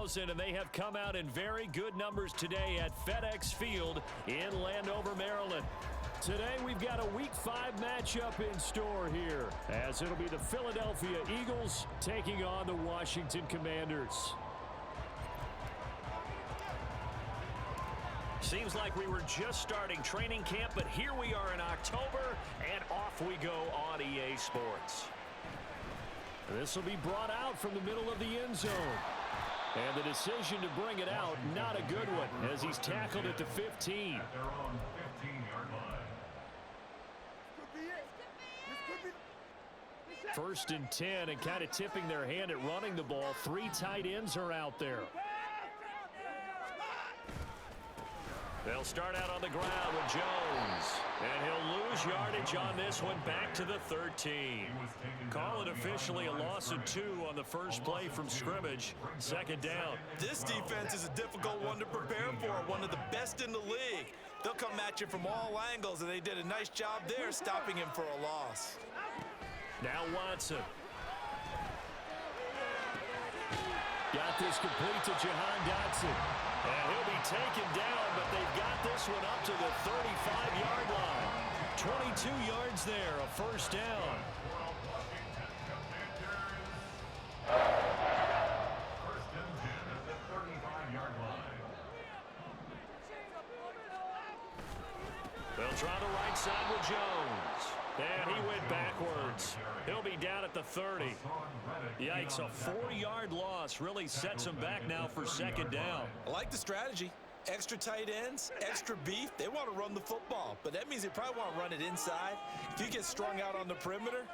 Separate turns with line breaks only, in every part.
30,000, and they have come out in very good numbers today at FedEx Field in Landover, Maryland. Today we've got a Week 5 matchup in store here, as it'll be the Philadelphia Eagles taking on the Washington Commanders. Seems like we were just starting training camp, but here we are in October, and off we go on EA Sports. This will be brought out from the middle of the end zone. And the decision to bring it out, not a good one, as he's tackled at the 15.
At their own 15-yard line.
First and 10, and kind of tipping their hand at running the ball. 3 tight ends are out there. They'll start out on the ground with Jones. And he'll lose yardage on this one back to the 13. Call it officially a loss of 2 on the first play from scrimmage. Second down.
This defense is a difficult one to prepare for, one of the best in the league. They'll come at you from all angles, and they did a nice job there stopping him for a loss.
Now Watson. Got this complete to Jahan Dotson. And he'll be taken down, but they've got this one up to the 35-yard line. 22 yards there, a first down.
First and 10 at the 35-yard line.
They'll try the right side with Jones. And he went backwards. He'll be down at the 30. Yikes, a 4-yard loss really sets him back now for second down.
I like the strategy. Extra tight ends, extra beef. They want to run the football, but that means they probably want to run it inside. If you get strung out on the perimeter,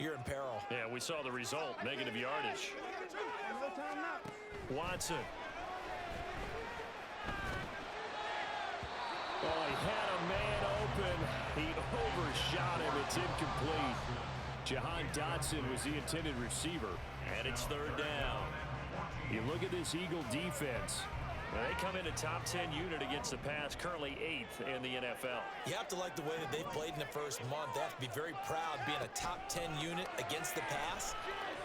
you're in peril.
Yeah, we saw the result, negative yardage. Watson. Oh, he had a man open. He overshot him. It's incomplete. Jahan Dotson was the intended receiver, and it's third down. You look at this Eagle defense. They come in a top 10 unit against the pass, currently 8th in the NFL.
You have to like the way that they played in the first month. They have to be very proud being a top 10 unit against the pass.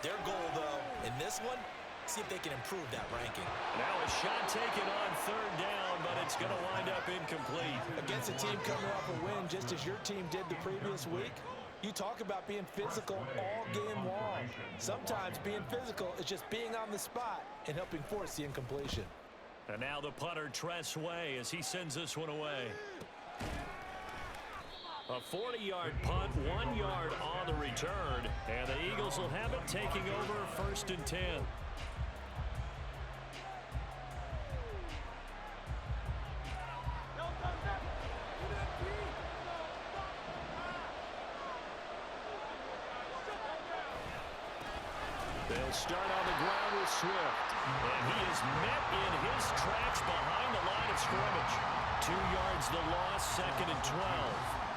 Their goal, though, in this one, see if they can improve that ranking.
Now a shot taken on third down, but it's going to wind up incomplete.
Against a team coming off a win, just as your team did the previous week, you talk about being physical all game long. Sometimes being physical is just being on the spot and helping force the incompletion.
And now the punter, Tress Way, as he sends this one away. A 40-yard punt, 1 yard on the return, and the Eagles will have it taking over first and 10. They'll start on the ground with Swift. And he is met in his tracks behind the line of scrimmage. 2 yards the loss, second and 12.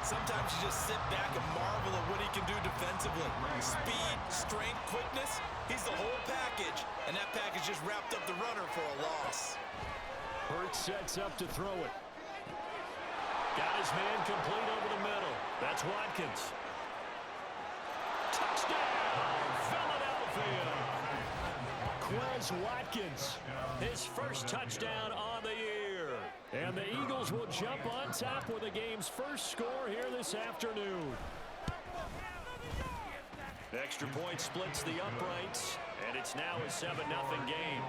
Sometimes you just sit back and marvel at what he can do defensively. Speed, strength, quickness, he's the whole package. And that package just wrapped up the runner for a loss.
Hurts sets up to throw it. Got his man complete over the middle. That's Watkins. Touchdown, Philadelphia. Quez Watkins, his first touchdown on the year. And the Eagles will jump on top with the game's first score here this afternoon. Extra point splits the uprights, and it's now a 7-0 game.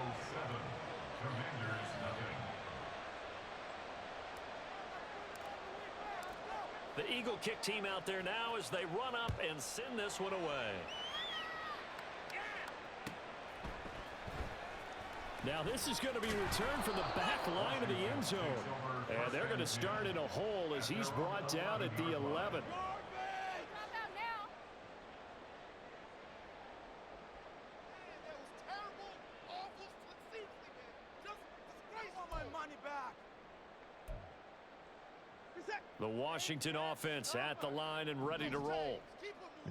The Eagle kick team out there now as they run up and send this one away. Now this is going to be returned from the back line of the end zone. And they're going to start in a hole as he's brought down at the 11. The Washington offense at the line and ready to roll.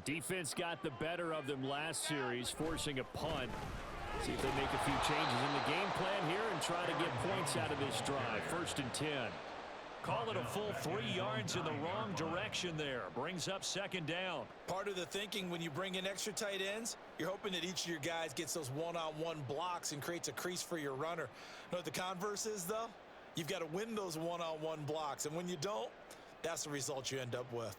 Defense got the better of them last series, forcing a punt. See if they make a few changes in the game plan here and try to get points out of this drive. First and 10. call it a full 3 yards in the wrong direction there. Brings up second down.
Part of the thinking when you bring in extra tight ends, you're hoping that each of your guys gets those one-on-one blocks and creates a crease for your runner. You know what the converse is, though? You've got to win those one-on-one blocks, and when you don't, that's the result you end up with.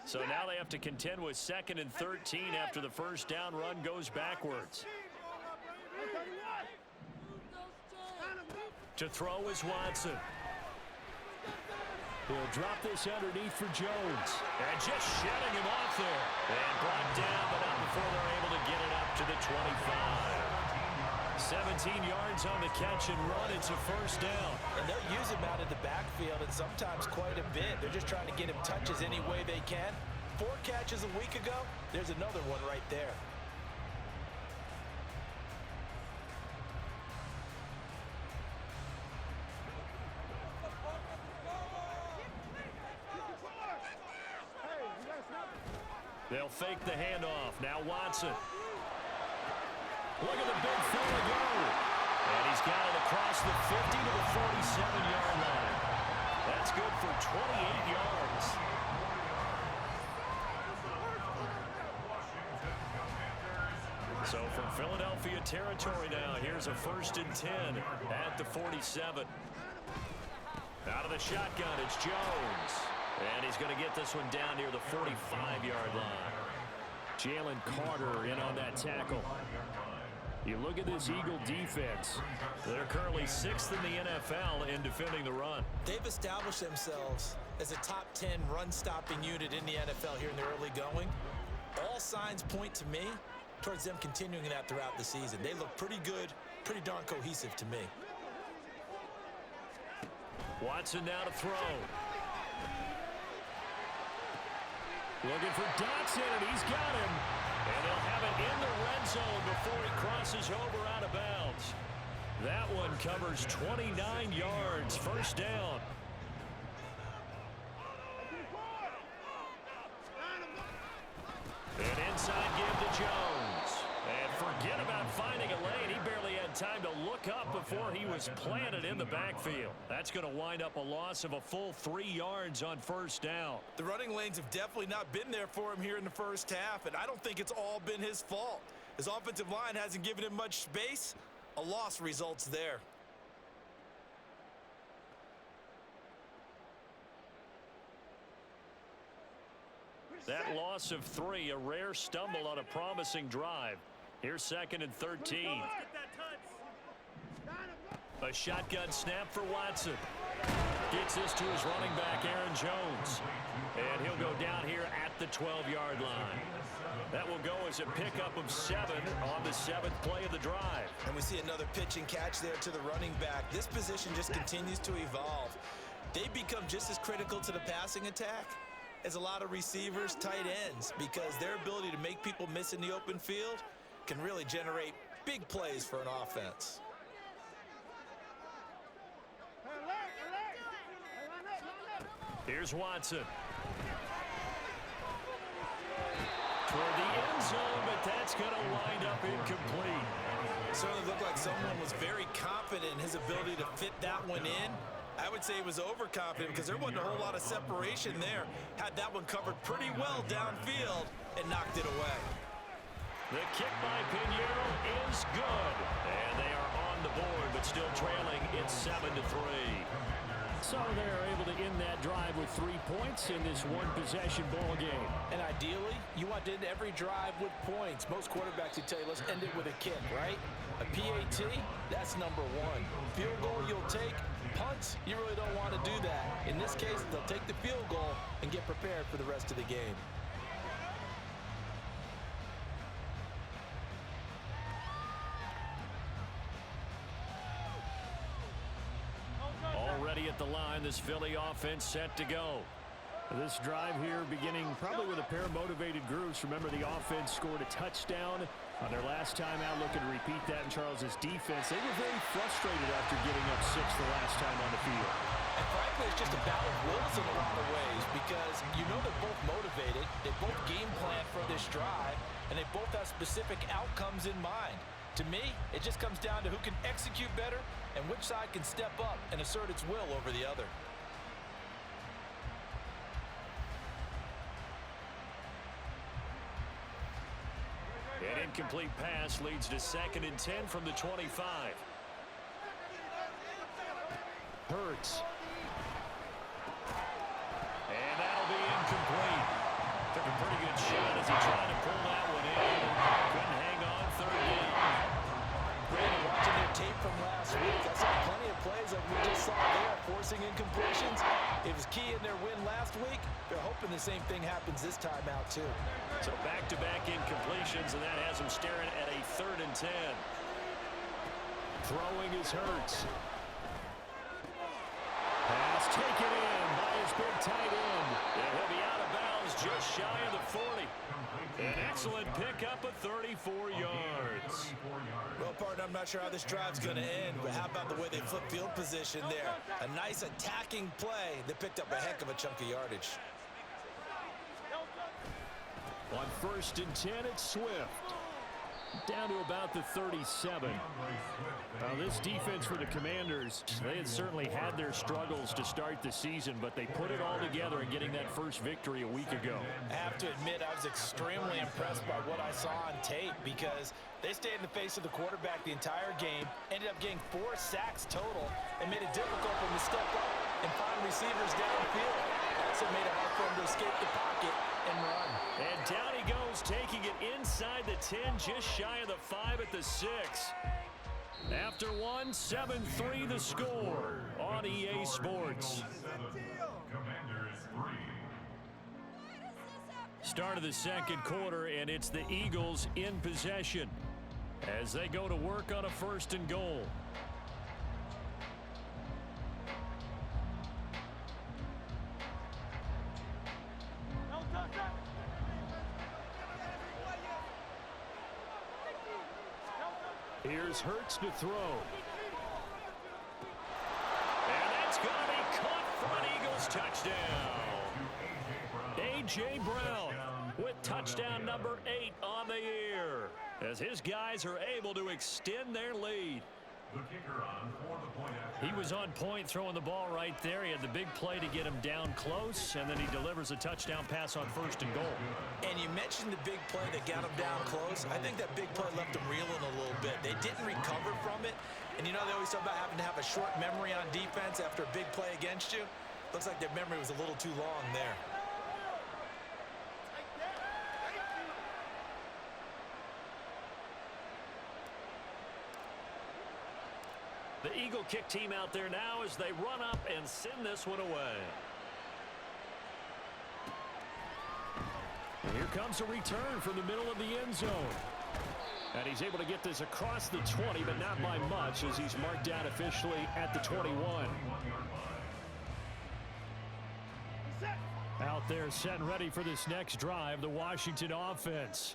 So now they have to contend with 2nd and 13 after the first down run goes backwards. To throw is Watson. He'll drop this underneath for Jones. And just shedding him off there. And brought down, but not before they're able to get it up to the 25. 17 yards on the catch and run. It's a first down.
And they'll use him out of the backfield, and sometimes quite a bit. They're just trying to get him touches any way they can. 4 catches a week ago. There's another one right there.
They'll fake the handoff. Now Watson. Look at the big fella go. And he's got it across the 50 to the 47-yard line. That's good for 28 yards. So from Philadelphia territory now, here's a 1st and 10 at the 47. Out of the shotgun, it's Jones. And he's going to get this one down near the 45-yard line. Jalen Carter in on that tackle. You look at this Eagle defense. They're currently 6th in the NFL in defending the run.
They've established themselves as a top 10 run-stopping unit in the NFL here in the early going. All signs point to me towards them continuing that throughout the season. They look pretty good, pretty darn cohesive to me.
Watson now to throw. Looking for Dotson, and he's got him. And they'll have it in the red zone before he crosses over out of bounds. That one covers 29 yards. First down. An inside give to Jones. And forget about finding a lane. He barely had time to look up before he was planted in the backfield. That's going to wind up a loss of a full 3 yards on first down.
The running lanes have definitely not been there for him here in the first half, and I don't think it's all been his fault. His offensive line hasn't given him much space. A loss results there.
That loss of 3, a rare stumble on a promising drive. Here's 2nd and 13. A shotgun snap for Watson. Gets this to his running back, Aaron Jones. And he'll go down here at the 12-yard line. That will go as a pickup of 7 on the 7th play of the drive.
And we see another pitch and catch there to the running back. This position just continues to evolve. They become just as critical to the passing attack as a lot of receivers, tight ends, because their ability to make people miss in the open field can really generate big plays for an offense.
Here's Watson. Toward the end zone, but that's going to wind up incomplete.
It certainly looked like someone was very confident in his ability to fit that one in. I would say he was overconfident because there wasn't a whole lot of separation there. Had that one covered pretty well downfield and knocked it away.
The kick by Pinheiro is good. And they are on the board, but still trailing. It's 7-3. So they're able to end that drive with 3 points in this one-possession ball game.
And ideally, you want to end every drive with points. Most quarterbacks would tell you, let's end it with a kick, right? A PAT, that's number 1. Field goal you'll take. Punts, you really don't want to do that. In this case, they'll take the field goal and get prepared for the rest of the game.
Already at the line, this Philly offense set to go. This drive here beginning probably with a pair of motivated groups. Remember, the offense scored a touchdown on their last time out. Looking to repeat that in Charles's defense. They were very frustrated after giving up 6 the last time on the field.
And frankly, it's just a battle of wills in a lot of ways because you know they're both motivated. They both game plan for this drive, and they both have specific outcomes in mind. To me, it just comes down to who can execute better and which side can step up and assert its will over the other.
An incomplete pass leads to 2nd and 10 from the 25. Hurts. And that'll be incomplete. Took a pretty good shot as he tried to pull that one in. Couldn't hang on, 3rd down.
Brandon, watching their tape from last week, I saw plenty of plays like we just saw there, forcing incompletions. It was key in their win last week. They're hoping the same thing happens this time out, too.
So back-to-back incompletions, and that has him staring at a 3rd and 10. Throwing is Hurts. Pass taken in by his big tight end. And he'll be out of bounds just shy of the 40. An excellent pickup of 34 yards.
Well, partner, I'm not sure how this drive's going to end, but how about the way they flip field position there? A nice attacking play that picked up a heck of a chunk of yardage.
On 1st and 10, it's Swift. Down to about the 37. Now, this defense for the Commanders, they had certainly had their struggles to start the season, but they put it all together in getting that first victory a week ago.
I have to admit, I was extremely impressed by what I saw on tape because they stayed in the face of the quarterback the entire game, ended up getting 4 sacks total, and made it difficult for them to step up and find receivers downfield. Also made it hard for them to escape the pocket and run.
And down he goes, taking it inside the 10, just shy of the 5 at the 6. After one, 7-3 the score on EA Sports. Start of the 2nd quarter, and it's the Eagles in possession as they go to work on a 1st and goal. Here's Hurts to throw. And that's going to be caught for an Eagles touchdown. A.J. Brown with touchdown number 8 on the year as his guys are able to extend their lead. He was on point throwing the ball right there. He had the big play to get him down close, and then he delivers a touchdown pass on 1st and goal.
And you mentioned the big play that got him down close. I think that big play left him reeling a little bit. They didn't recover from it. And you know they always talk about having to have a short memory on defense after a big play against you. Looks like their memory was a little too long there.
The Eagle kick team out there now as they run up and send this one away. And here comes a return from the middle of the end zone. And he's able to get this across the 20, but not by much as he's marked down officially at the 21. Out there set and ready for this next drive, the Washington offense.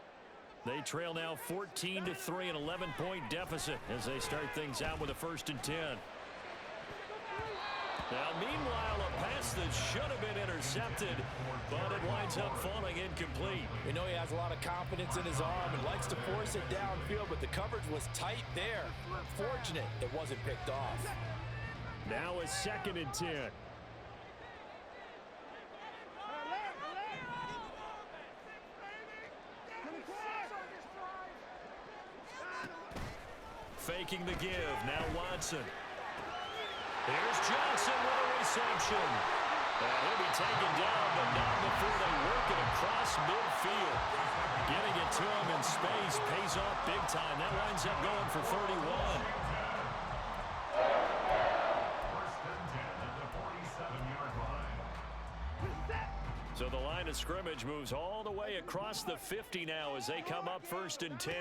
They trail now 14-3, an 11-point deficit as they start things out with a 1st and 10. Now, meanwhile, a pass that should have been intercepted, but it winds up falling incomplete.
We know he has a lot of confidence in his arm and likes to force it downfield, but the coverage was tight there. Fortunate it wasn't picked off.
Now a 2nd and 10. Faking the give, now Watson. Here's Johnson with a reception. And he'll be taken down, but not before they work it across midfield. Getting it to him in space pays off big time. That winds up going for 31. So the line of scrimmage moves all the way across the 50 now as they come up 1st and 10.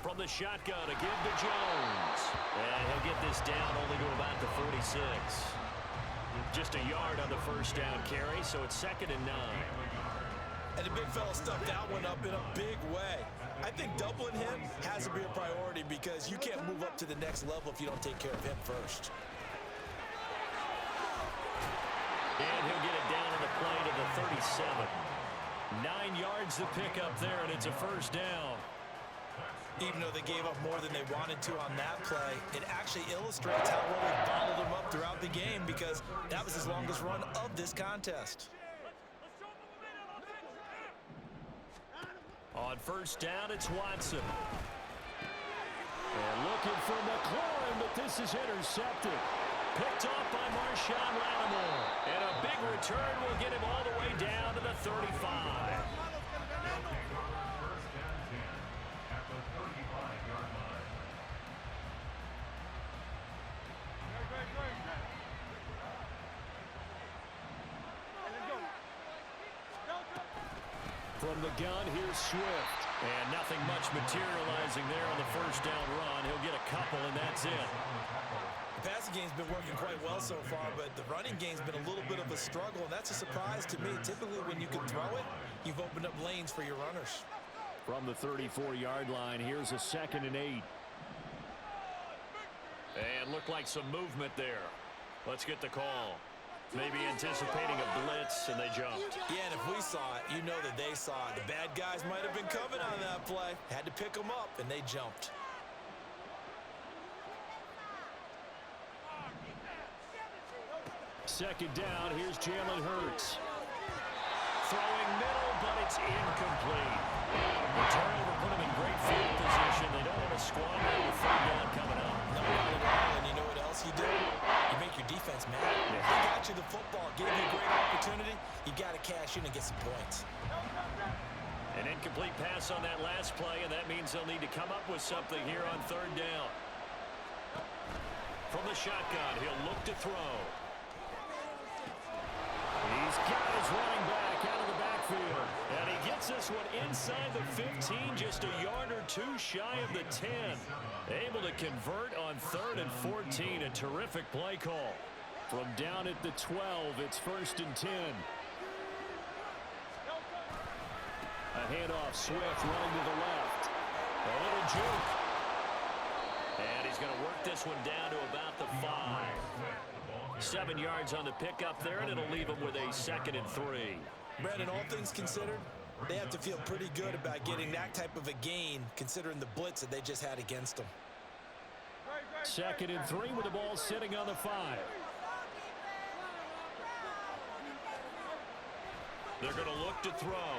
From the shotgun, a give to Jones. And he'll get this down only to about the 46. Just a yard on the 1st down carry, so it's 2nd and 9.
And the big fella stuffed that one up in a big way. I think doubling him has to be a priority because you can't move up to the next level if you don't take care of him first. And
he'll get it down on the play to the 37. 9 yards to pick up there, and it's a first down.
Even though they gave up more than they wanted to on that play, it actually illustrates how well they bottled them up throughout the game, because that was his longest run of this contest.
On first down, it's Watson. And looking for McLaurin, but this is intercepted. Picked off by Marshawn Lattimore. And a big return will get him all the way down to the 35. From the gun, here's Swift. And nothing much materializing there on the first down run. He'll get a couple, and that's it.
The passing game's been working quite well so far, but the running game's been a little bit of a struggle, and that's a surprise to me. Typically, when you can throw it, you've opened up lanes for your runners.
From the 34-yard line, here's a 2nd and 8. And looked like some movement there. Let's get the call. Maybe anticipating a blitz, and they jumped.
Yeah, and if we saw it, you know that they saw it. The bad guys might have been coming on that play. Had to pick them up, and they jumped.
Second down, here's Jalen Hurts. Throwing middle, but it's incomplete. The turnover put him in great field position. They don't want to squander with 3rd down coming up.
No, not at all. And you know what else you do? You make your defense mad. They got you the football, gave you a great opportunity. You got to cash in and get some points.
An incomplete pass on that last play, and that means they'll need to come up with something here on 3rd down. From the shotgun, he'll look to throw. He's got his running back out of the backfield. And he gets this one inside the 15, just a yard or 2 shy of the 10. Able to convert on 3rd and 14. A terrific play call. From down at the 12, it's 1st and 10. A handoff, Swift running to the left. A little juke. And he's going to work this one down to about the 5. 7 yards on the pickup there, and it'll leave him with a 2nd and 3.
Brandon, all things considered, they have to feel pretty good about getting that type of a gain, considering the blitz that they just had against them.
2nd and 3 with the ball sitting on the 5. They're going to look to throw.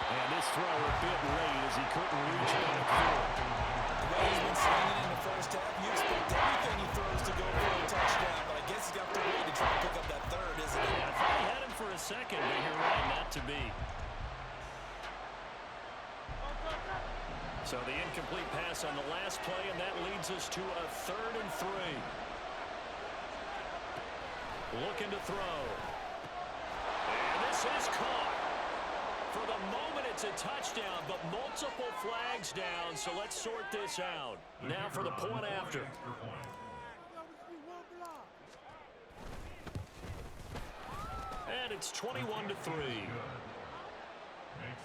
And this throw a bit late as he couldn't reach back.
The way he's been swinging in the first half, you expect everything he throws to go for a touchdown, but I guess he's got to wait to try to pick up that 3rd, isn't he?
Yeah, I thought he had him for a second, but you're right, not to be. So the incomplete pass on the last play, and that leads us to a 3rd and 3. Looking to throw. And this is caught. For the moment, it's a touchdown, but multiple flags down, so let's sort this out. Now for the point after. And it's 21-3.
Makes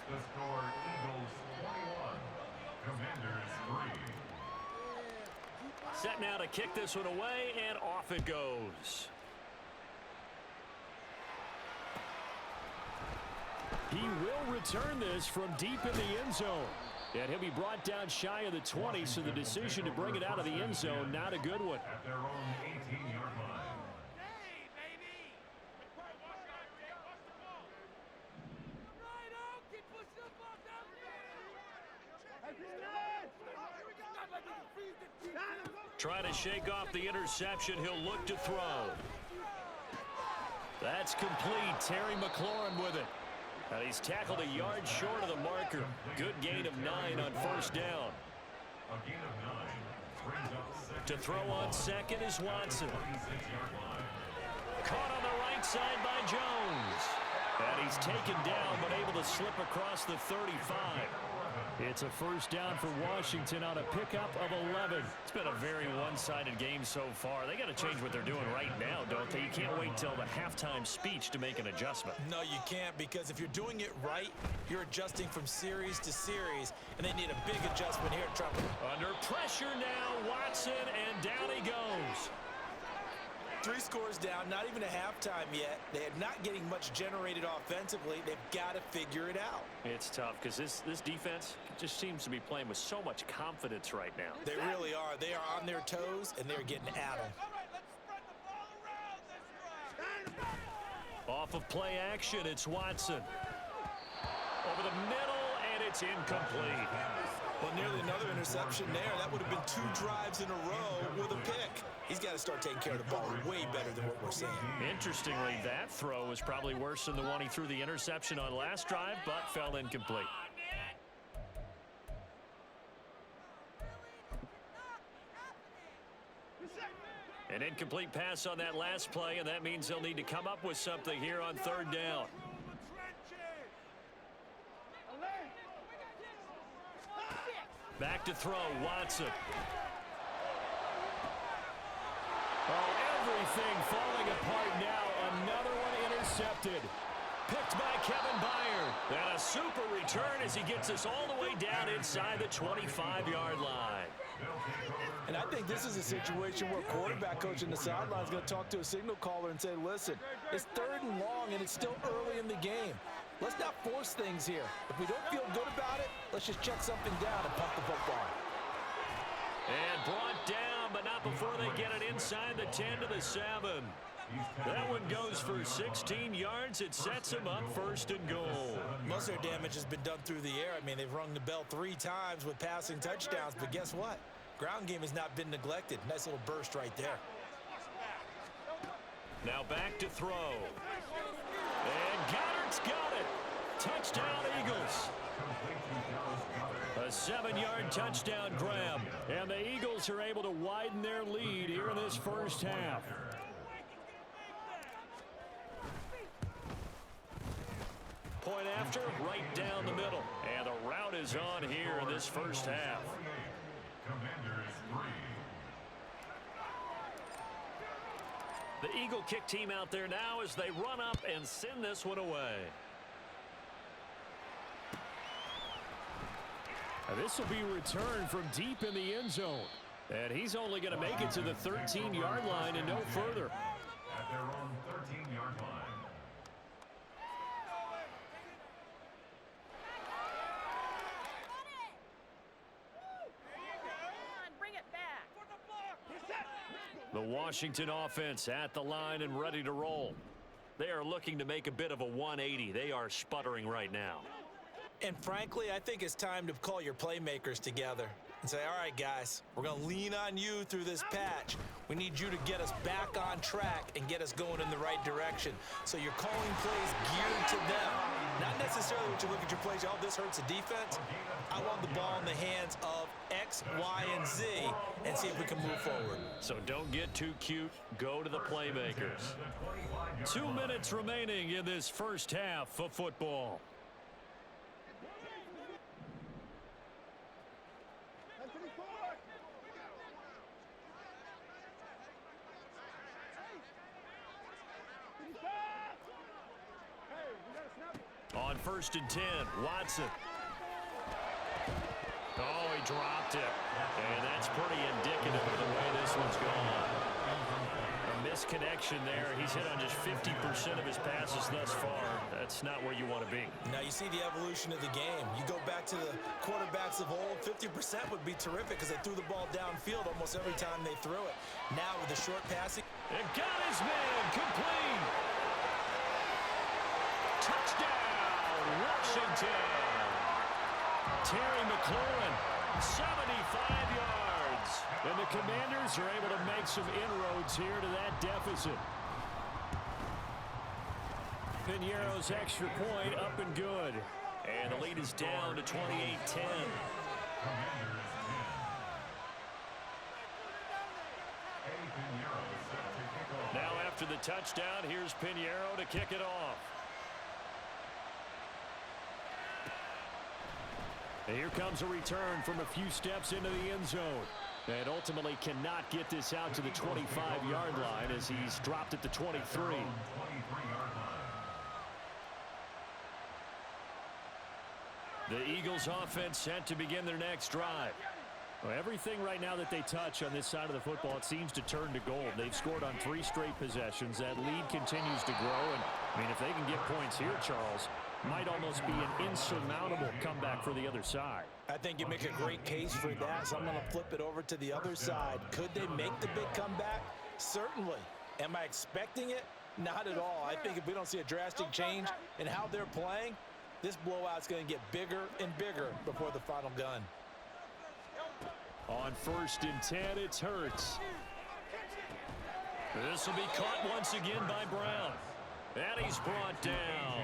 the score Eagles 21, Commanders 3.
Set now to kick this one away, and off it goes. He will return this from deep in the end zone. And he'll be brought down shy of the 20, so the decision to bring it out of the end zone, not a good one.
At their own 18-yard line.
Hey, baby! Right out! Keep pushing the ball down there!
Trying to shake off the interception. He'll look to throw. That's complete. Terry McLaurin with it. And he's tackled a yard short of the marker. Good gain of 9 on first down.
A gain of 9 brings up 6.
To throw on 2nd is Watson. Caught on the right side by Jones. And he's taken down, but able to slip across the 35. It's a first down for Washington on a pickup of 11. It's been a very one-sided game so far. They got to change what they're doing right now, don't they? You can't wait till the halftime speech to make an adjustment.
No, you can't, because if you're doing it right, you're adjusting from series to series, and they need a big adjustment here at Trump.
Under pressure now, Watson, and down he goes.
3 scores down, not even a halftime yet. They're not getting much generated offensively. They've got to figure it out.
It's tough because this defense just seems to be playing with so much confidence right now.
They really are. They are on their toes, and they're getting at them.
All right, let's spread the ball around this drive.
Off of play action, it's Watson. Over the middle, and it's incomplete.
Well, nearly another interception there. That would have been 2 drives in a row with a pick. He's got to start taking care of the ball way better than what we're seeing.
Interestingly, that throw was probably worse than the one he threw the interception on last drive, but fell incomplete. An incomplete pass on that last play, and that means they'll need to come up with something here on 3rd down. Back to throw, Watson. Oh, everything falling apart now. Another one intercepted. Picked by Kevin Byard. And a super return as he gets us all the way down inside the 25-yard line.
And I think this is a situation where quarterback coach in the sideline is going to talk to a signal caller and say, listen, it's 3rd and long, and it's still early in the game. Let's not force things here. If we don't feel good about it, let's just check something down and pump the football.
And brought down, but not before they get it inside the 10 to the 7. That one goes for 16 yards. It sets them up 1st and goal.
Most of their damage has been done through the air. I mean, they've rung the bell 3 times with passing touchdowns, but guess what? Ground game has not been neglected. Nice little burst right there.
Now back to throw. And Goddard's got it. Touchdown, Eagles. A 7-yard touchdown grab. And the Eagles are able to widen their lead here in this first half. Point after, right down the middle. And the route is on here in this first half. The Eagle kick team out there now as they run up and send this one away. This will be returned from deep in the end zone. And he's only going to make it to the 13-yard line and no further.
At their own 13-yard line.
The Washington offense at the line and ready to roll. They are looking to make a bit of a 180. They are sputtering right now.
And frankly, I think it's time to call your playmakers together and say, all right, guys, we're going to lean on you through this patch. We need you to get us back on track and get us going in the right direction. So you're calling plays geared to them. Not necessarily when you look at your plays, oh, this hurts the defense. I want the ball in the hands of X, Y, and Z and see if we can move forward.
So don't get too cute. Go to the playmakers. 2 minutes remaining in this first half of football. On 1st and 10, Watson. Oh, he dropped it. And that's pretty indicative of the way this one's gone. A misconnection there. He's hit on just 50% of his passes thus far. That's not where you want to be.
Now you see the evolution of the game. You go back to the quarterbacks of old, 50% would be terrific because they threw the ball downfield almost every time they threw it. Now with the short passing.
And got his man complete. Touchdown, Washington. Terry McLaurin, 75 yards. And the Commanders are able to make some inroads here to that deficit. Piñeiro's extra point up and good. And the lead is down to 28-10. Now after the touchdown, here's Piñeiro to kick it off. And here comes a return from a few steps into the end zone. And ultimately cannot get this out to the 25-yard line as he's dropped at the 23. The Eagles offense set to begin their next drive. Well, everything right now that they touch on this side of the football, it seems to turn to gold. They've scored on 3 straight possessions. That lead continues to grow. And, I mean, if they can get points here, Charles, might almost be an insurmountable comeback for the other side.
I think you make a great case for that, so I'm going to flip it over to the other side. Could they make the big comeback? Certainly. Am I expecting it? Not at all. I think if we don't see a drastic change in how they're playing, this blowout's going to get bigger and bigger before the final gun.
On 1st and 10, it's Hurts. This will be caught once again by Brown. And he's brought down.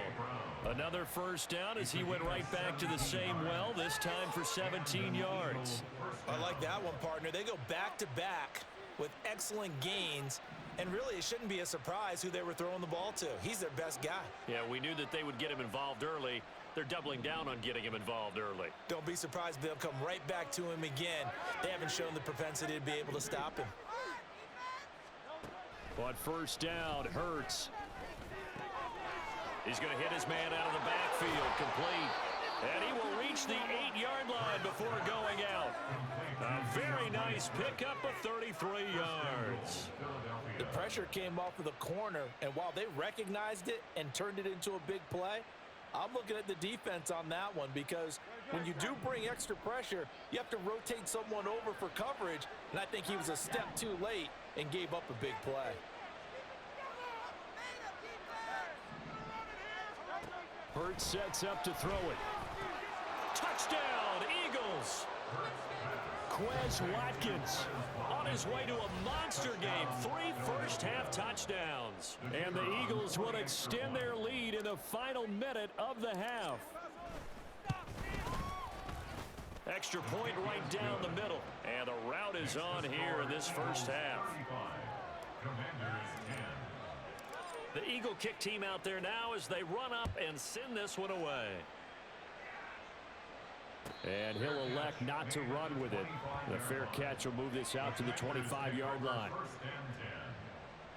Another first down as he went right back to the same well, this time for 17 yards.
I like that one, partner. They go back-to-back with excellent gains, and really it shouldn't be a surprise who they were throwing the ball to. He's their best guy.
Yeah, we knew that they would get him involved early. They're doubling down on getting him involved early.
Don't be surprised if they'll come right back to him again. They haven't shown the propensity to be able to stop him.
On 1st down, Hurts. He's going to hit his man out of the backfield, complete. And he will reach the 8-yard line before going out. A very nice pickup of 33 yards.
The pressure came off of the corner, and while they recognized it and turned it into a big play, I'm looking at the defense on that one, because when you do bring extra pressure, you have to rotate someone over for coverage, and I think he was a step too late and gave up a big play.
Hurts sets up to throw it. Touchdown, Eagles! Quez Watkins on his way to a monster game. 3 first-half touchdowns. And the Eagles will extend their lead in the final minute of the half. Extra point right down the middle. And the route is on here in this first half. The Eagle kick team out there now as they run up and send this one away. And he'll elect not to run with it. The fair catch will move this out to the 25-yard line.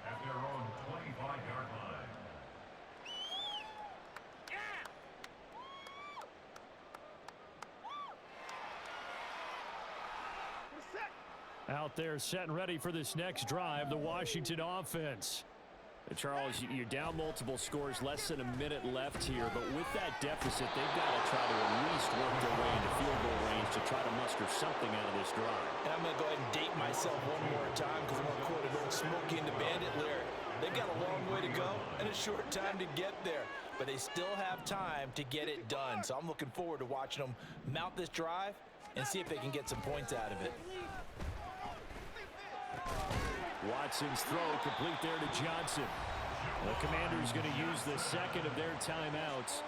At their own 25-yard line.
Out there set and ready for this next drive, the Washington offense. Charles, you're down multiple scores, less than a minute left here, but with that deficit, they've got to try to at least work their way into field goal range to try to muster something out of this drive.
And I'm going to go ahead and date myself one more time because I'm going to quote an old Smokey and the Bandit lyric. They've got a long way to go and a short time to get there, but they still have time to get it done. So I'm looking forward to watching them mount this drive and see if they can get some points out of it.
Watson's throw complete there to Johnson. The Commanders going to use the second of their timeouts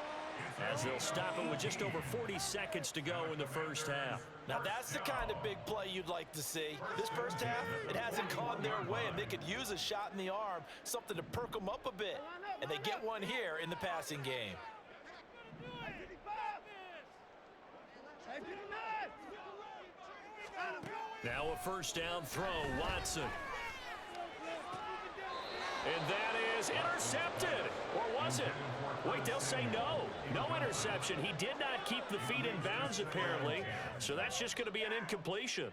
as they'll stop it with just over 40 seconds to go in the first half.
Now that's the kind of big play you'd like to see. This first half, it hasn't gone their way, and they could use a shot in the arm, something to perk them up a bit. And they get one here in the passing game.
Now a first down throw, Watson. And that is intercepted. Or was it? Wait, they'll say no. No interception. He did not keep the feet in bounds, apparently. So that's just going to be an incompletion.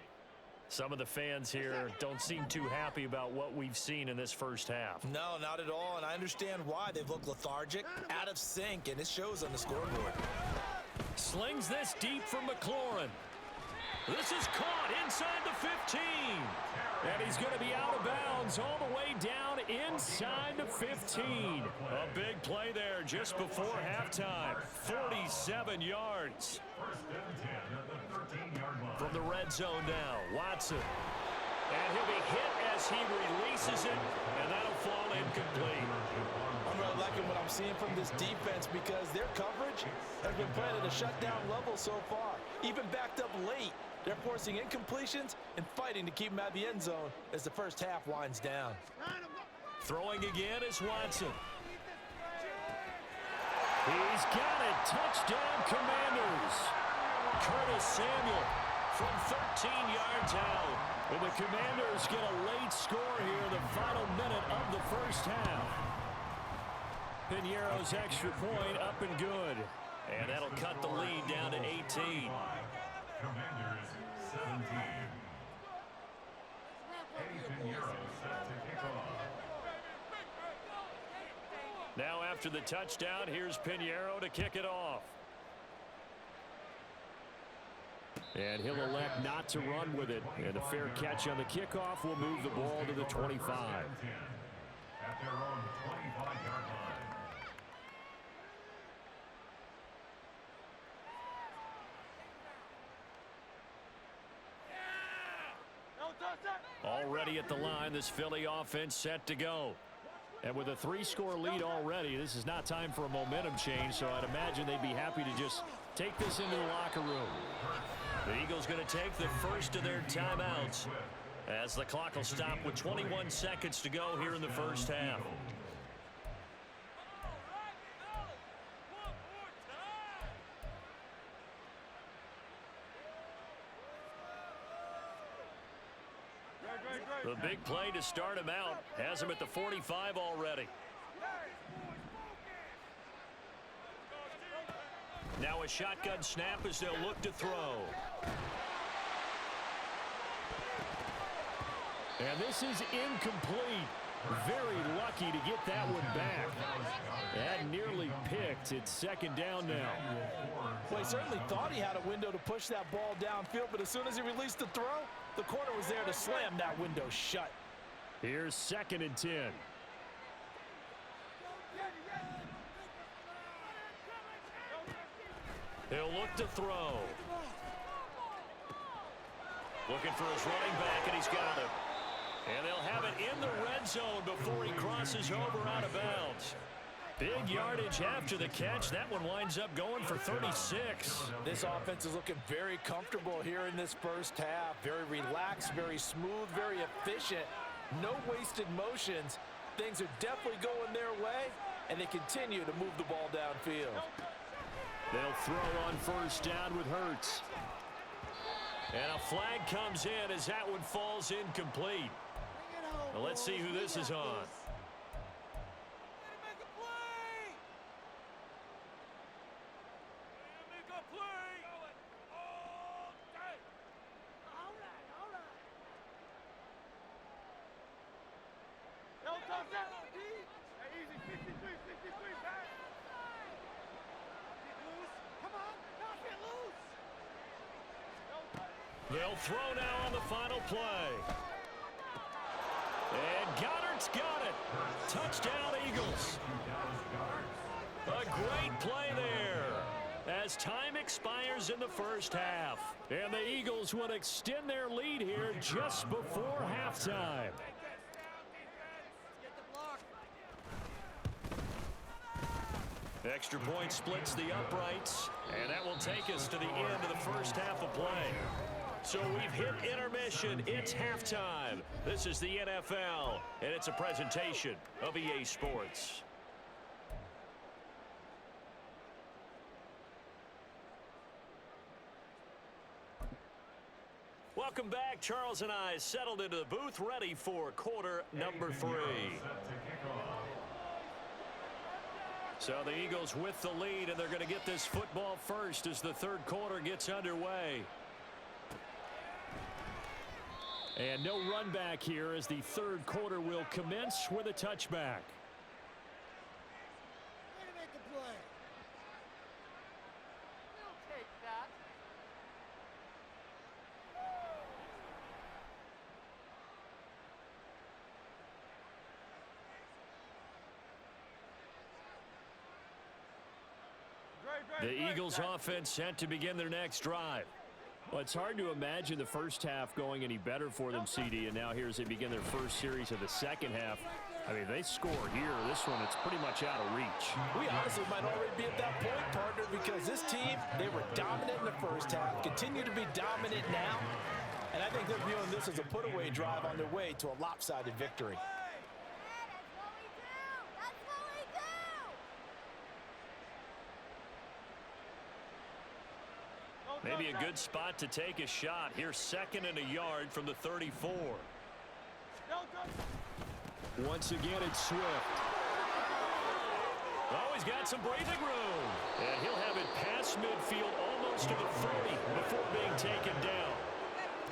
Some of the fans here don't seem too happy about what we've seen in this first half.
No, not at all, and I understand why. They've looked lethargic, out of sync, and it shows on the scoreboard.
Slings this deep from McLaurin. This is caught inside the 15. And he's going to be out of bounds all the way down inside the 15. A big play there just before halftime. 47 yards. From the red zone now, Watson. And he'll be hit as he releases it, and that'll fall incomplete.
I'm really liking what I'm seeing from this defense because their coverage has been playing at a shutdown level so far. Even backed up late, they're forcing incompletions and fighting to keep them out of the end zone as the first half winds down.
Throwing again is Watson. He's got it. Touchdown, Commanders. Curtis Samuel from 13 yards out. And the Commanders get a late score here in the final minute of the first half. Piñeiro's extra point up and good. And that'll cut the lead down to 18.
Commanders 17. Eddie Pinheiro set to kick off.
Now after the touchdown, here's Pinheiro to kick it off. And he'll elect not to run with it. And a fair catch on the kickoff will move the ball to the 25.
At their own 25-yard line.
Already at the line, this Philly offense set to go. And with a 3-score lead already, this is not time for a momentum change, so I'd imagine they'd be happy to just take this into the locker room. The Eagles going to take the first of their timeouts as the clock will stop with 21 seconds to go here in the first half. The big play to start him out has him at the 45 already. Now a shotgun snap as they'll look to throw. And this is incomplete. Very lucky to get that one back. That nearly picked. It's second down now.
Well, he certainly thought he had a window to push that ball downfield, but as soon as he released the throw, the corner was there to slam that window shut.
Here's 2nd and 10. He'll look to throw. Looking for his running back, and he's got him. And they'll have it in the red zone before he crosses over out of bounds. Big yardage after the catch. That one winds up going for 36.
This offense is looking very comfortable here in this first half. Very relaxed, very smooth, very efficient. No wasted motions. Things are definitely going their way, and they continue to move the ball downfield.
They'll throw on first down with Hurts. And a flag comes in as that one falls incomplete. Well, let's see who this is on. They'll throw now on the final play. And Goddard's got it. Touchdown, Eagles. A great play there as time expires in the first half. And the Eagles will extend their lead here just before halftime. Extra point splits the uprights, and that will take us to the end of the first half of play. So we've hit intermission. It's halftime. This is the NFL, and it's a presentation of EA Sports. Welcome back. Charles and I settled into the booth, ready for quarter number 3. So the Eagles with the lead, and they're going to get this football first as the third quarter gets underway. And no run back here as the third quarter will commence with a touchback. The Eagles offense set to begin their next drive. Well, it's hard to imagine the first half going any better for them, CD, and now here as they begin their first series of the second half. I mean, they score here. This one, it's pretty much out of reach.
We honestly might already be at that point, partner, because this team, they were dominant in the first half, continue to be dominant now, and I think they're viewing this as a put-away drive on their way to a lopsided victory.
Maybe a good spot to take a shot. Here's 2nd and a yard from the 34. Once again, it's Swift. Oh, he's got some breathing room. And he'll have it past midfield almost to the 40 before being taken down.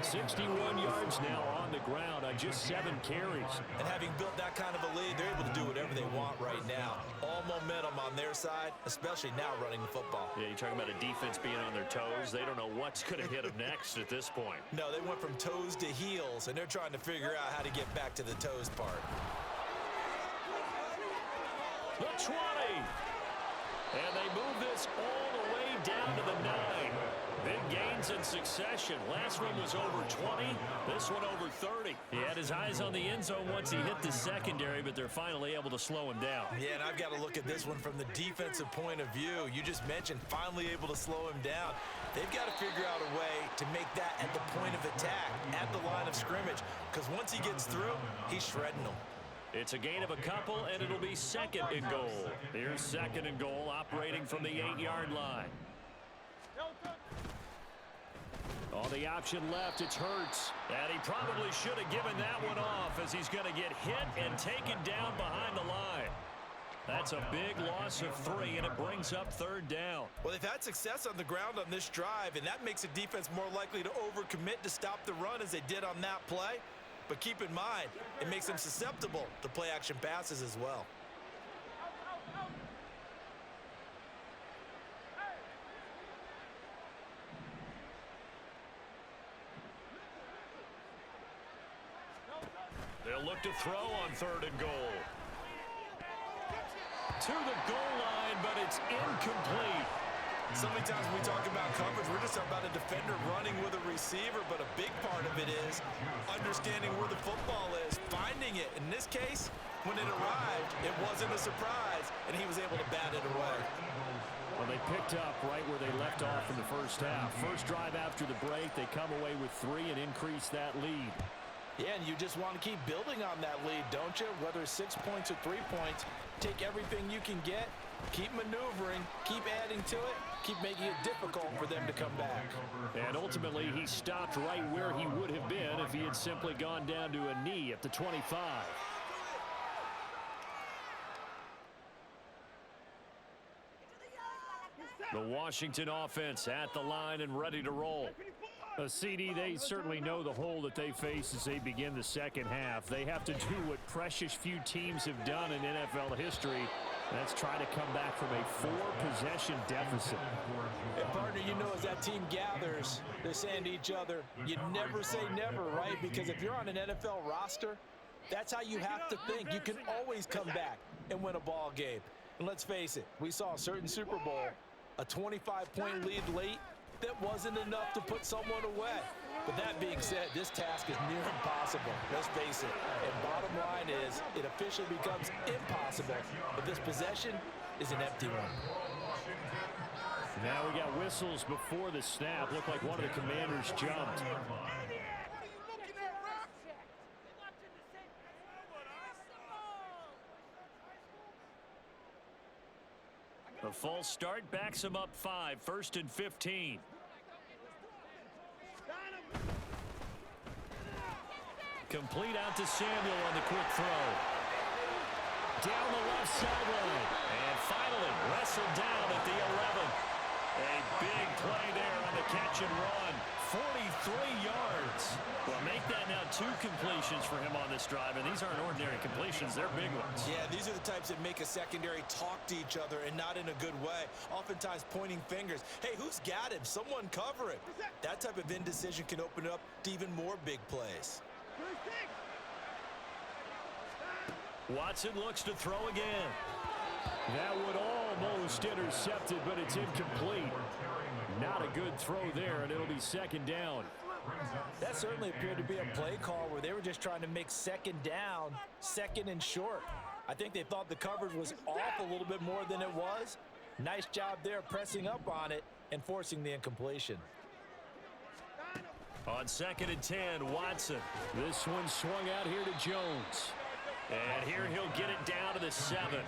61 yards now on the ground on just 7 carries.
And having built that kind of a lead, they're able to do whatever they want right now. All momentum on their side, especially now running the football.
Yeah, you're talking about a defense being on their toes. They don't know what's going to hit them next at this point.
No, they went from toes to heels, and they're trying to figure out how to get back to the toes part.
The 20. And they move this all the way down to the 9. Big gains in succession. Last one was over 20. This one over 30. He had his eyes on the end zone once he hit the secondary, but they're finally able to slow him down.
Yeah, and I've got to look at this one from the defensive point of view. You just mentioned finally able to slow him down. They've got to figure out a way to make that at the point of attack, at the line of scrimmage, because once he gets through, he's shredding them.
It's a gain of a couple, and it'll be 2nd and goal. Here's 2nd and goal, operating from the 8-yard line. On the option left, it's Hurts. And he probably should have given that one off as he's going to get hit and taken down behind the line. That's a big loss of 3, and it brings up 3rd down.
Well, they've had success on the ground on this drive, and that makes a defense more likely to overcommit to stop the run as they did on that play. But keep in mind, it makes them susceptible to play-action passes as well.
They'll look to throw on 3rd and goal. To the goal line, but it's incomplete.
So many times when we talk about coverage, we're just talking about a defender running with a receiver, but a big part of it is understanding where the football is, finding it. In this case, when it arrived, it wasn't a surprise, and he was able to bat it away.
Well, they picked up right where they left off in the first half. First drive after the break, they come away with 3 and increase that lead.
Yeah, and you just want to keep building on that lead, don't you? Whether it's 6 points or 3 points, take everything you can get, keep maneuvering, keep adding to it, keep making it difficult for them to come back.
And ultimately, he stopped right where he would have been if he had simply gone down to a knee at the 25. The Washington offense at the line and ready to roll. A CD, they certainly know the hole that they face as they begin the second half. They have to do what precious few teams have done in NFL history. That's try to come back from a 4-possession deficit.
And partner, you know, as that team gathers, they're saying to each other, you never say never, right? Because if you're on an NFL roster, that's how you have to think. You can always come back and win a ball game. And let's face it, we saw a certain Super Bowl, a 25-point lead late, that wasn't enough to put someone away. But that being said, this task is near impossible. Let's face it. And bottom line is, it officially becomes impossible if this possession is an empty one.
Now we got whistles before the snap. Looked like one of the Commanders jumped. A false start backs him up 5, 1st and 15. Complete out to Samuel on the quick throw. Down the left sideline. And finally wrestled down at the 11. A big play there on the catch and run. 43 yards. Well, make that now 2 completions for him on this drive, and these aren't ordinary completions. They're big ones.
Yeah, these are the types that make a secondary talk to each other and not in a good way. Oftentimes pointing fingers. Hey, who's got him? Someone cover him. That type of indecision can open up to even more big plays.
Watson looks to throw again. That would almost intercept it, but it's incomplete. Not a good throw there, and it'll be 2nd down.
That certainly appeared to be a play call where they were just trying to make 2nd down, 2nd and short. I think they thought the coverage was off a little bit more than it was. Nice job there pressing up on it and forcing the incompletion.
On 2nd and 10, Watson. This one swung out here to Jones. And here he'll get it down to the 7.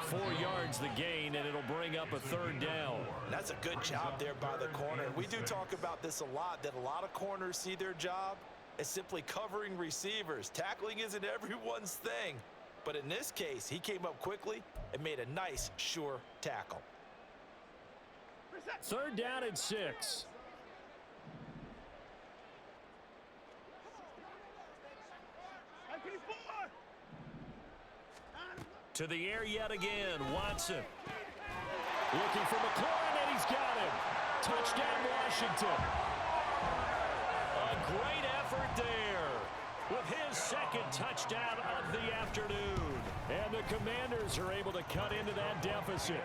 4 yards the gain, and it'll bring up a 3rd down.
That's a good job there by the corner. We do talk about this a lot, that a lot of corners see their job as simply covering receivers. Tackling isn't everyone's thing. But in this case, he came up quickly and made a nice, sure tackle.
3rd down and 6. To the air yet again, Watson. Looking for McLaurin, and he's got him. Touchdown, Washington. A great effort there with his 2nd touchdown of the afternoon. And the Commanders are able to cut into that deficit.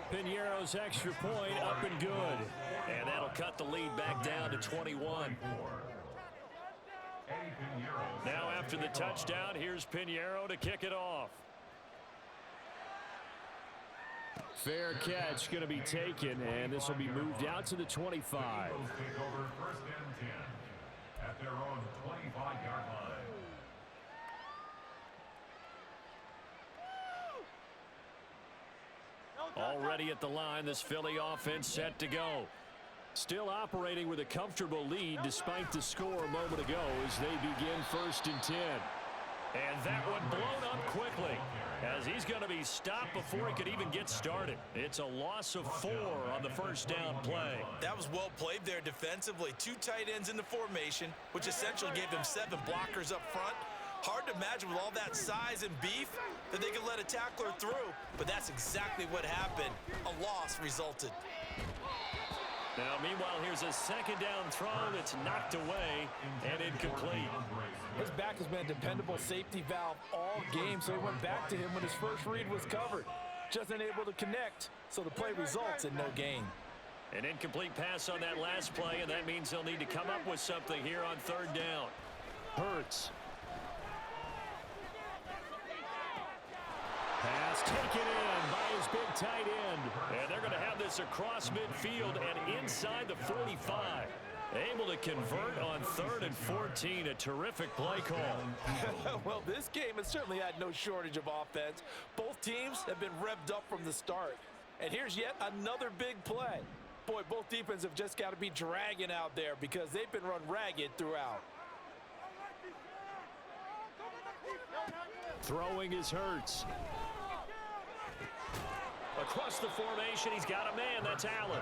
Piñeiro's extra point up and good. And that'll cut the lead back down to 21. Now after the touchdown, here's Piñeiro to kick it off. Fair catch going to be taken, and this will be moved out to the 25.
Take over 1st and 10 at their own 25-yard line.
Already at the line, this Philly offense set to go. Still operating with a comfortable lead despite the score a moment ago as they begin 1st and 10. And that one blown up quickly as he's going to be stopped before he could even get started. It's a loss of 4 on the 1st down play.
That was well played there defensively. 2 tight ends in the formation, which essentially gave them 7 blockers up front. Hard to imagine with all that size and beef that they could let a tackler through, but that's exactly what happened. A loss resulted.
Now, meanwhile, here's a 2nd down throw that's knocked away and incomplete.
His back has been a dependable safety valve all game, so he went back to him when his first read was covered. Just unable to connect, so the play results in no gain.
An incomplete pass on that last play, and that means they'll need to come up with something here on 3rd down. Hurts. Pass taken in by his big tight end. And they're going to have this across midfield and inside the 45. Able to convert on 3rd and 14. A terrific play call.
Well, this game has certainly had no shortage of offense. Both teams have been revved up from the start. And here's yet another big play. Boy, both defenses have just got to be dragging out there because they've been run ragged throughout.
Throwing is Hurts. Across the formation, he's got a man. That's Allen.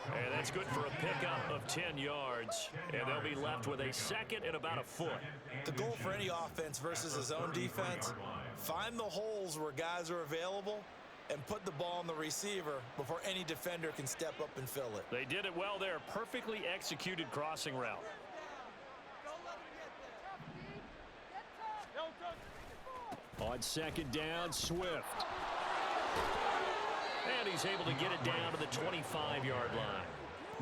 And that's good for a pickup of 10 yards. And they'll be left with a 2nd and about a foot.
The goal for any offense versus his own defense, find the holes where guys are available and put the ball on the receiver before any defender can step up and fill it.
They did it well there. Perfectly executed crossing route. On 2nd down, Swift. And he's able to get it down to the 25-yard line.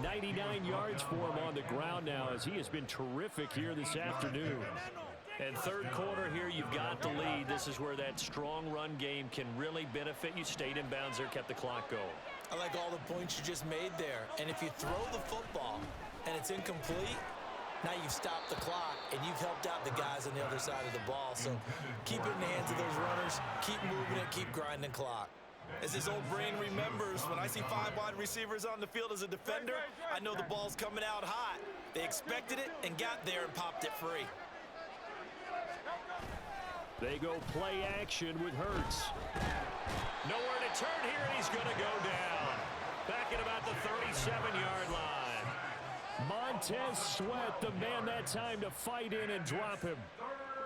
99 yards for him on the ground now as he has been terrific here this afternoon. And 3rd quarter here, you've got the lead. This is where that strong run game can really benefit you. Stayed in bounds there, kept the clock going.
I like all the points you just made there. And if you throw the football and it's incomplete, now you've stopped the clock and you've helped out the guys on the other side of the ball. So keep it in the hands of those runners, keep moving it, keep grinding clock. As his old brain remembers, when I see 5 wide receivers on the field as a defender, I know the ball's coming out hot. They expected it and got there and popped it free.
They go play action with Hurts. Nowhere to turn here, and he's going to go down. Back at about the 37-yard line. Montez Sweat, the man that time to fight in and drop him.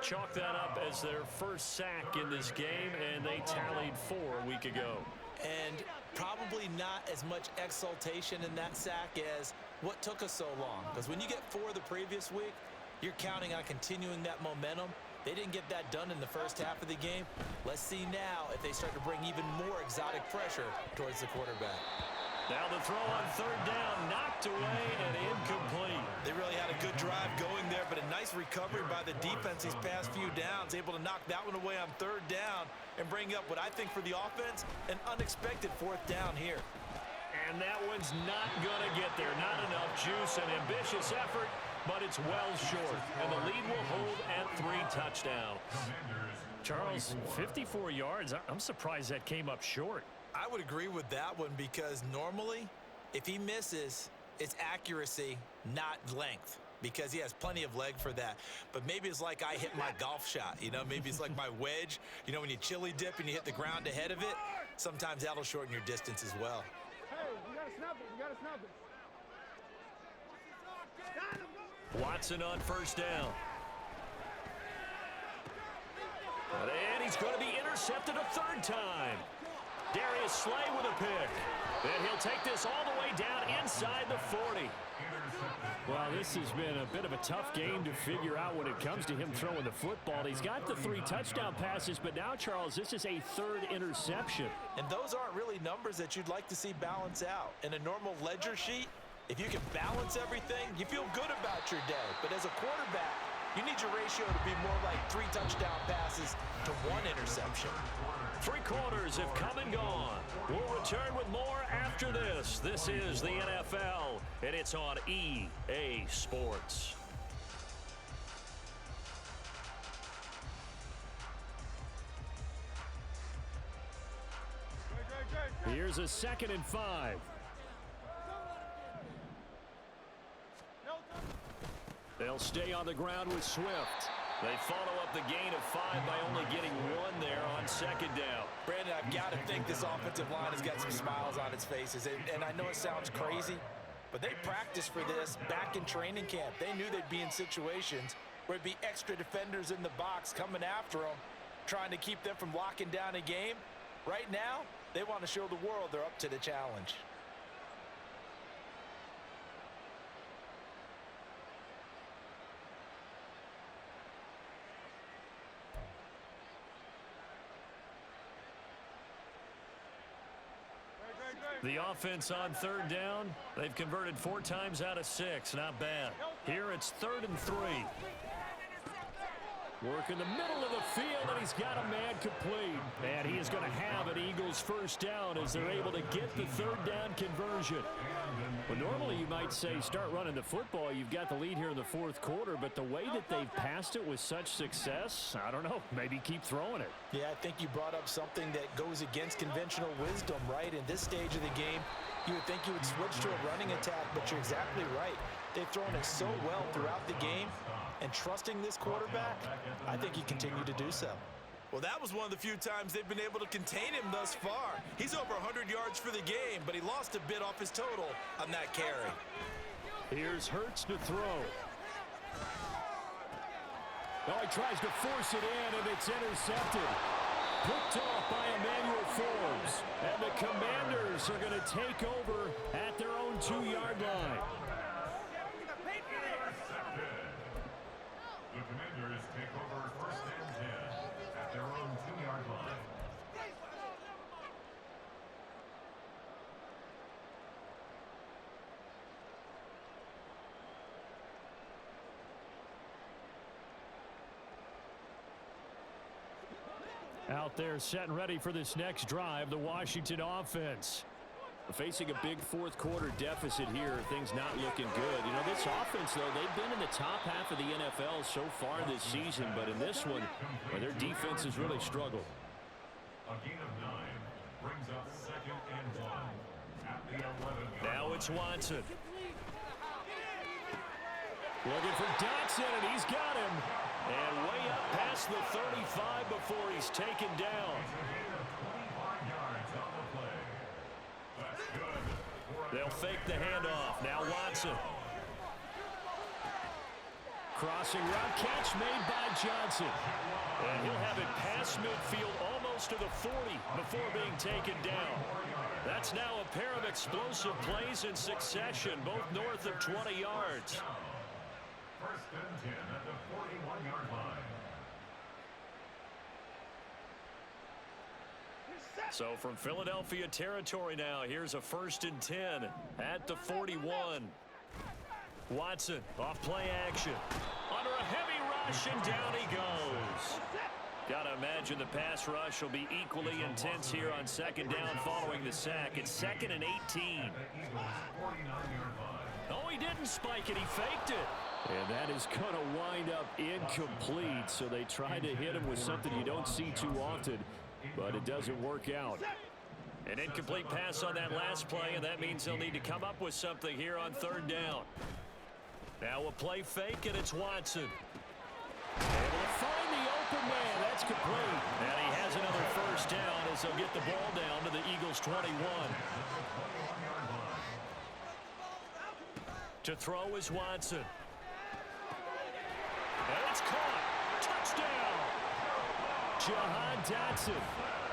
Chalk that up as their first sack in this game, and they tallied 4 a week ago.
And probably not as much exultation in that sack as what took us so long. Because when you get 4 the previous week, you're counting on continuing that momentum. They didn't get that done in the first half of the game. Let's see now if they start to bring even more exotic pressure towards the quarterback.
Now the throw on 3rd down, knocked away and incomplete.
They really had a good drive going there, but a nice recovery by the defense these past few downs, able to knock that one away on 3rd down and bring up what I think for the offense, an unexpected 4th down here.
And that one's not going to get there. Not enough juice, an ambitious effort, but it's well short. And the lead will hold at 3 touchdowns. Charles, 54 yards. I'm surprised that came up short.
I would agree with that one because normally, if he misses, it's accuracy, not length. because he has plenty of leg for that. But maybe it's like I hit my golf shot, you know, maybe it's like my wedge. You know, when you chili dip and you hit the ground ahead of it, sometimes that'll shorten your distance as well.
Hey, you gotta snap it. You gotta snap it.
Watson on first down. And he's going to be intercepted a third time. Darius Slay with a pick. And he'll take this all the way down inside the 40. Well, this has been a bit of a tough game to figure out when it comes to him throwing the football. He's got the 3 touchdown passes, but now, Charles, this is a 3rd interception.
And those aren't really numbers that you'd like to see balance out. In a normal ledger sheet, if you can balance everything, you feel good about your day. But as a quarterback, you need your ratio to be more like 3 touchdown passes to 1 interception.
3 quarters have come and gone. We'll return with more after this. This is the NFL, and it's on EA Sports. Here's a 2nd and 5. They'll stay on the ground with Swift. They follow up the gain of 5 by only getting 1 there on 2nd down.
Brandon, I've got to think this offensive line has got some smiles on its faces. And I know it sounds crazy, but they practiced for this back in training camp. They knew they'd be in situations where it'd be extra defenders in the box coming after them, trying to keep them from locking down a game. Right now, they want to show the world they're up to the challenge.
The offense on 3rd down, they've converted 4 times out of 6. Not bad. Here it's 3rd and 3. Work in the middle of the field, and he's got a man complete. And he is going to have an Eagles first down as they're able to get the 3rd down conversion. Well, normally you might say start running the football. You've got the lead here in the 4th quarter, but the way that they've passed it with such success, I don't know, maybe keep throwing it.
Yeah, I think you brought up something that goes against conventional wisdom, right? In this stage of the game, you would think you would switch to a running attack, but you're exactly right. They've thrown it so well throughout the game, and trusting this quarterback, I think you continue to do so. Well, that was one of the few times they've been able to contain him thus far. He's over 100 yards for the game, but he lost a bit off his total on that carry.
Here's Hurts to throw. Oh, he tries to force it in, and it's intercepted. Picked off by Emmanuel Forbes. And the Commanders are going to take over at their own 2-yard line.
The Commanders take over 1st and 10 at their own 2-yard line.
Out there set and ready for this next drive, the Washington offense. Facing a big 4th quarter deficit here, things not looking good. You know, this offense, though, they've been in the top half of the NFL so far this season, but in this one, well, their defense has really struggled.
A gain of 9 brings up 2nd and 1 at the 11-yard line.
Now it's Watson. Looking for Dotson, and he's got him. And way up past the 35 before he's taken down. They'll fake the handoff. Now Watson. Crossing route catch made by Johnson. And he'll have it past midfield almost to the 40 before being taken down. That's now a pair of explosive plays in succession, both north of 20 yards.
1st and 10 at the 41-yard line.
So from Philadelphia territory now, here's a 1st and 10 at the 41. Watson off play action. Under a heavy rush, and down he goes. Gotta imagine the pass rush will be equally intense here on 2nd down following the sack. It's 2nd and 18. Oh, he didn't spike it. He faked it. And that is going to wind up incomplete. So they try to hit him with something you don't see too often, but it doesn't work out. An incomplete pass on that last play, and that means they'll need to come up with something here on 3rd down. Now a play fake, and it's Watson. Able to find the open man. That's complete. And he has another first down as they'll get the ball down to the Eagles' 21. To throw is Watson. And it's caught. Touchdown. Jahan Dotson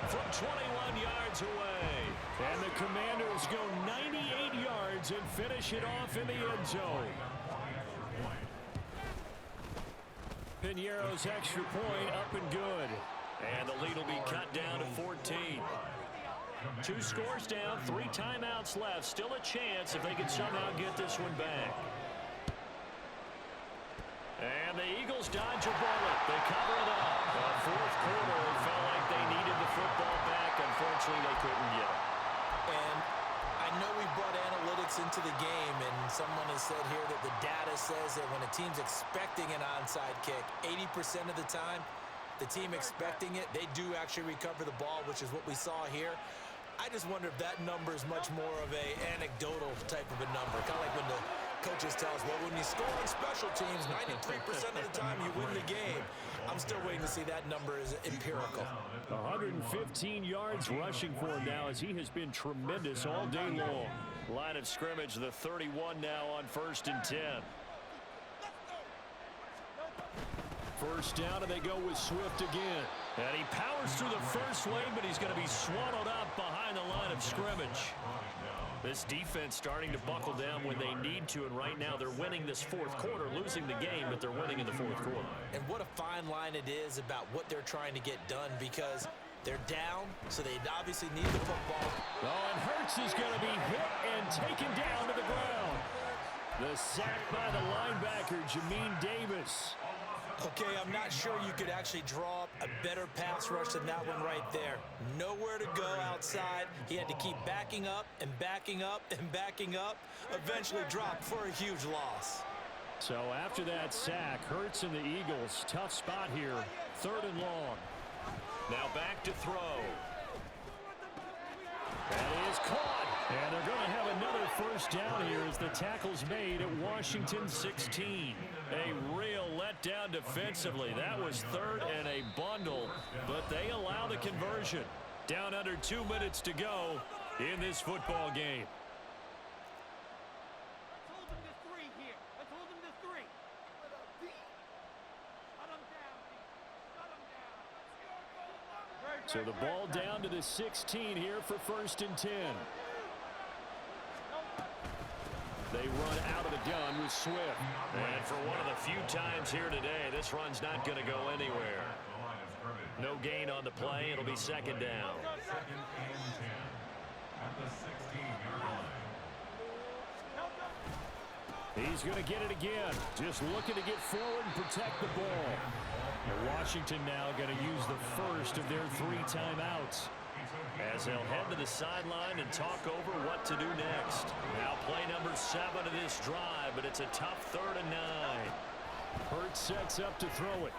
from 21 yards away. And the Commanders go 98 yards and finish it off in the end zone. Piñeiro's extra point up and good. And the lead will be cut down to 14. 2 scores down, 3 timeouts left. Still a chance if they can somehow get this one back. And the Eagles dodge a bullet. They cover it up. Fourth quarter, it felt like they needed the football back. Unfortunately, they couldn't get it.
And I know we brought analytics into the game, and someone has said here that the data says that when a team's expecting an onside kick, 80% of the time, the team expecting it, they do actually recover the ball, which is what we saw here. I just wonder if that number is much more of a anecdotal type of a number. Kind of like when the coaches tell us, well, when you score on special teams, 93% of the time you win the game. I'm still waiting to see that number is empirical.
115 yards rushing for him now as he has been tremendous all day long. Line of scrimmage, the 31 now on 1st and 10. First down, and they go with Swift again. And he powers through the first lane, but he's going to be swallowed up behind the line of scrimmage. This defense starting to buckle down when they need to, and right now they're winning this fourth quarter, losing the game, but they're winning in the fourth quarter.
And what a fine line it is about what they're trying to get done, because they're down, so they obviously need the football.
Oh, and Hurts is going to be hit and taken down to the ground. The sack by the linebacker, Jamin Davis.
Okay, I'm not sure you could actually draw up a better pass rush than that one right there. Nowhere to go outside. He had to keep backing up and backing up and backing up. Eventually dropped for a huge loss.
So after that sack, Hurts and the Eagles, tough spot here. 3rd and long. Now back to throw. That is caught. And they're going to have another first down here as the tackle's made at Washington 16. A real letdown defensively. That was 3rd and a bundle, but they allow the conversion. Down under 2 minutes to go in this football game.
Let's hold him to 3 here. Let's hold him to 3. Shut him down, D. Shut him down.
So the ball down to the 16 here for 1st and 10. They run out of the gun with Swift. And for one of the few times here today, this run's not going to go anywhere. No gain on the play. It'll be 2nd down.
2nd and 10 at the 16-yard line.
He's going to get it again. Just looking to get forward and protect the ball. And Washington now going to use the first of their 3 timeouts, as they'll head to the sideline and talk over what to do next. Now play number 7 of this drive, but it's a tough 3rd and 9. Hurts sets up to throw it.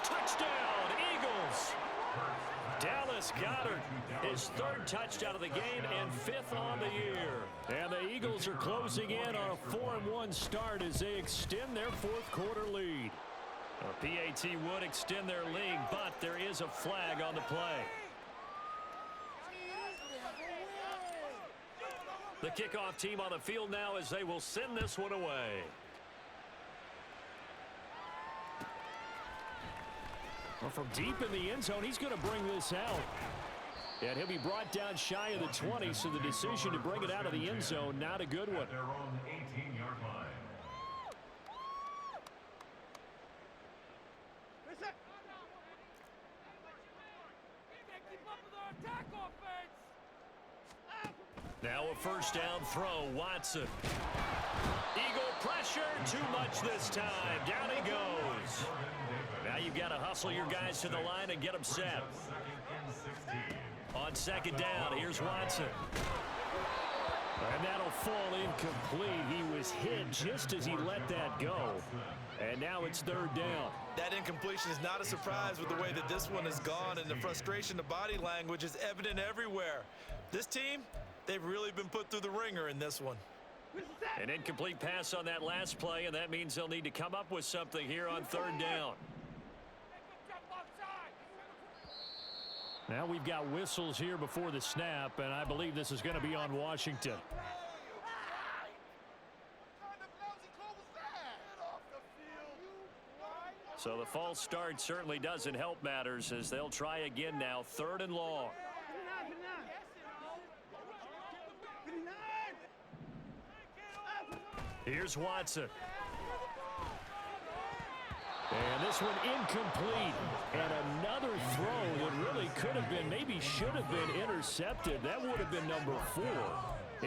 Touchdown, Eagles! Dallas Goedert, his 3rd touchdown of the game and 5th on the year. And the Eagles are closing in on a 4-1 start as they extend their 4th quarter lead. PAT would extend their lead, but there is a flag on the play. The kickoff team on the field now as they will send this one away. Well, from deep in the end zone, he's going to bring this out. And he'll be brought down shy of the 20, so the decision to bring it out of the end zone, not a good one.
Their own 18-yard line.
Listen. We can't keep up with our attack offense.
Now a first down throw, Watson. Eagle pressure, too much this time. Down he goes. Now you've got to hustle your guys to the line and get them set.
2nd and 16.
On 2nd down, here's Watson. And that'll fall incomplete. He was hit just as he let that go. And now it's 3rd down.
That incompletion is not a surprise with the way that this one has gone, and the frustration, the body language is evident everywhere. This team, they've really been put through the ringer in this one.
An incomplete pass on that last play, and that means they'll need to come up with something here on third down. Now we've got whistles here before the snap, and I believe this is going to be on Washington. So the false start certainly doesn't help matters as they'll try again now, third and long. Here's Watson. And this one incomplete. And another throw that really could have been, maybe should have been intercepted. That would have been number 4.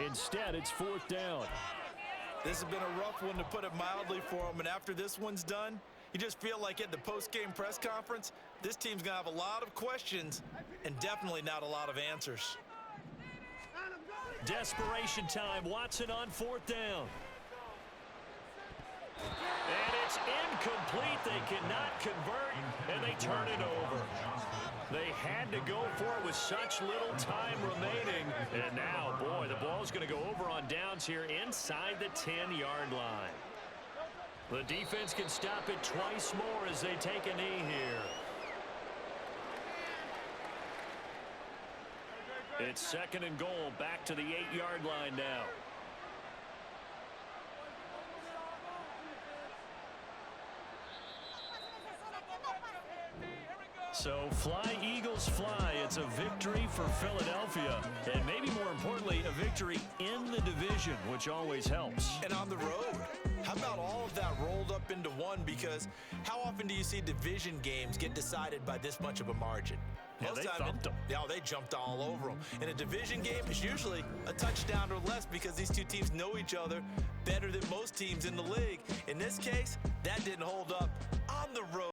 Instead, it's fourth down.
This has been a rough one, to put it mildly, for them. And after this one's done, you just feel like at the post-game press conference, this team's going to have a lot of questions and definitely not a lot of answers.
Desperation time. Watson on fourth down. And it's incomplete. They cannot convert, and they turn it over. They had to go for it with such little time remaining. And now, boy, the ball's going to go over on downs here inside the 10-yard line. The defense can stop it twice more as they take a knee here. It's second and goal, back to the 8-yard line now. So fly, Eagles, fly. It's a victory for Philadelphia. And maybe more importantly, a victory in the division, which always helps.
And on the road. How about all of that rolled up into one? Because how often do you see division games get decided by this much of a margin?
Yeah, they thumped them.
Yeah, they jumped all over them. In a division game, it's usually a touchdown or less because these two teams know each other better than most teams in the league. In this case, that didn't hold up on the road.